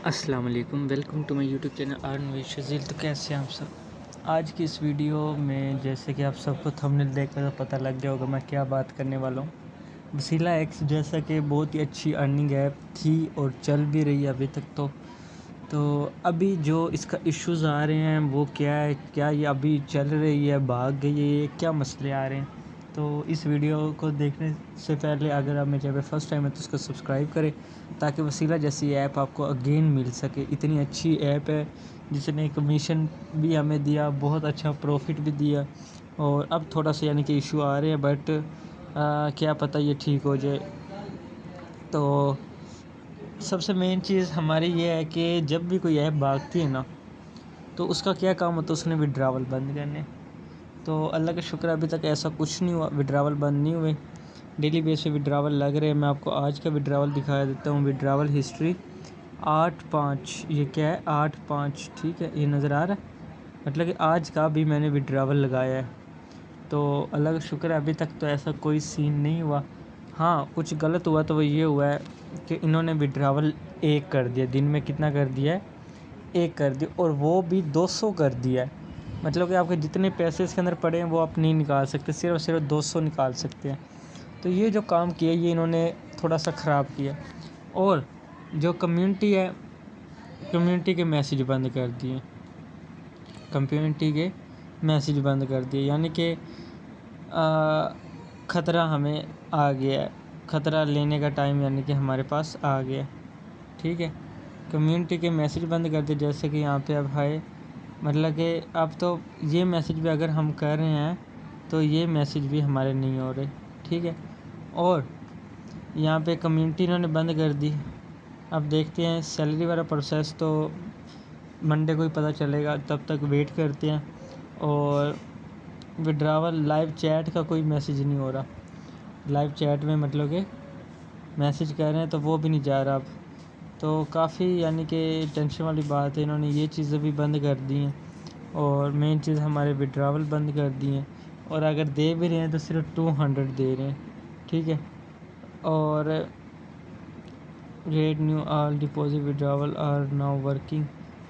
السلام علیکم، welcome to my YouTube channel ارن وی شزیل۔ تو کیسے ہیں آپ سب؟ آج کی اس ویڈیو میں جیسے کہ آپ سب کو تھمبنیل دیکھ کر پتہ لگ گیا ہوگا میں کیا بات کرنے والا ہوں۔ وسیلہ ایکس جیسا کہ بہت ہی اچھی ارننگ ایپ تھی اور چل بھی رہی ہے ابھی تک۔ تو ابھی جو اس کا ایشوز آ رہے ہیں وہ کیا ہے، کیا یہ ابھی چل رہی ہے، بھاگ گئی ہے، یہ کیا مسئلے آ رہے ہیں؟ تو اس ویڈیو کو دیکھنے سے پہلے اگر آپ میرے چینل پہ فرسٹ ٹائم ہے تو اس کو سبسکرائب کریں تاکہ وسیلہ جیسی ایپ آپ کو اگین مل سکے۔ اتنی اچھی ایپ ہے جس نے کمیشن بھی ہمیں دیا، بہت اچھا پروفٹ بھی دیا، اور اب تھوڑا سا یعنی کہ ایشو آ رہے ہیں، بٹ کیا پتہ یہ ٹھیک ہو جائے۔ تو سب سے مین چیز ہماری یہ ہے کہ جب بھی کوئی ایپ بھاگتی ہے نا تو اس کا کیا کام ہوتا ہے، اس نے وڈراول بند کرنے۔ تو اللہ کا شکر ابھی تک ایسا کچھ نہیں ہوا، وڈراول بند نہیں ہوئے، ڈیلی بیس پہ وڈراول لگ رہے ہیں۔ میں آپ کو آج کا وڈراول دکھا دیتا ہوں، وڈراول ہسٹری 8/5، یہ کیا ہے 8/5، ٹھیک ہے، یہ نظر آ رہا ہے، مطلب کہ آج کا بھی میں نے وڈراول لگایا ہے۔ تو اللہ کا شکر ہے ابھی تک تو ایسا کوئی سین نہیں ہوا۔ ہاں کچھ غلط ہوا تو وہ یہ ہوا ہے کہ انہوں نے وڈراول 1 کر دیا، دن میں کتنا کر دیا ہے، 1 کر دیا، اور وہ بھی 200 کر دیا ہے۔ مطلب کہ آپ کے جتنے پیسے اس کے اندر پڑے ہیں وہ آپ نہیں نکال سکتے، صرف 200 نکال سکتے ہیں۔ تو یہ جو کام کیا یہ انہوں نے تھوڑا سا خراب کیا، اور جو کمیونٹی ہے، کمیونٹی کے میسیج بند کر دیے، کمیونٹی کے میسیج بند کر دیے، یعنی کہ خطرہ ہمیں آ گیا ہے، خطرہ لینے کا ٹائم یعنی کہ ہمارے پاس آ گیا، ٹھیک ہے۔ کمیونٹی کے میسیج بند کر دیے، جیسے کہ یہاں پہ اب ہے، مطلب کہ اب تو یہ میسیج بھی اگر ہم کر رہے ہیں تو یہ میسیج بھی ہمارے نہیں ہو رہے، ٹھیک ہے۔ اور یہاں پہ کمیونٹی انہوں نے بند کر دی۔ اب دیکھتے ہیں سیلری والا پروسیس تو منڈے کو ہی پتہ چلے گا، تب تک ویٹ کرتے ہیں۔ اور وڈراول لائیو چیٹ کا کوئی میسیج نہیں ہو رہا، لائیو چیٹ میں مطلب کہ میسیج کر رہے ہیں تو وہ بھی نہیں جا رہا اب، تو کافی یعنی کہ ٹینشن والی بات ہے۔ انہوں نے یہ چیزیں بھی بند کر دی ہیں، اور مین چیز ہمارے وڈراول بند کر دی ہیں، اور اگر دے بھی رہے ہیں تو صرف 200 دے رہے ہیں، ٹھیک ہے۔ اور rate new all deposit withdrawal are now working,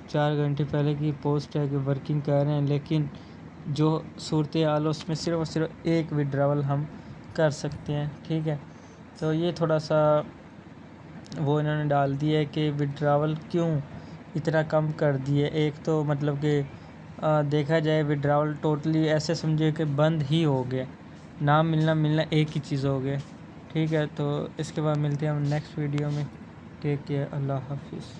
4 گھنٹے پہلے کی پوسٹ ہے کہ ورکنگ کر رہے ہیں، لیکن جو صورتحال ہے اس میں صرف اور صرف 1 وڈراول ہم کر سکتے ہیں، ٹھیک ہے۔ تو یہ تھوڑا سا وہ انہوں نے ڈال دیا ہے کہ وڈراول کیوں اتنا کم کر دیے۔ ایک تو مطلب کہ دیکھا جائے وڈراول ٹوٹلی ایسے سمجھے کہ بند ہی ہو گیا، نہ ملنا ایک ہی چیز ہو گیا، ٹھیک ہے۔ تو اس کے بعد ملتے ہیں ہم نیکسٹ ویڈیو میں، ٹیک کیئر، اللہ حافظ۔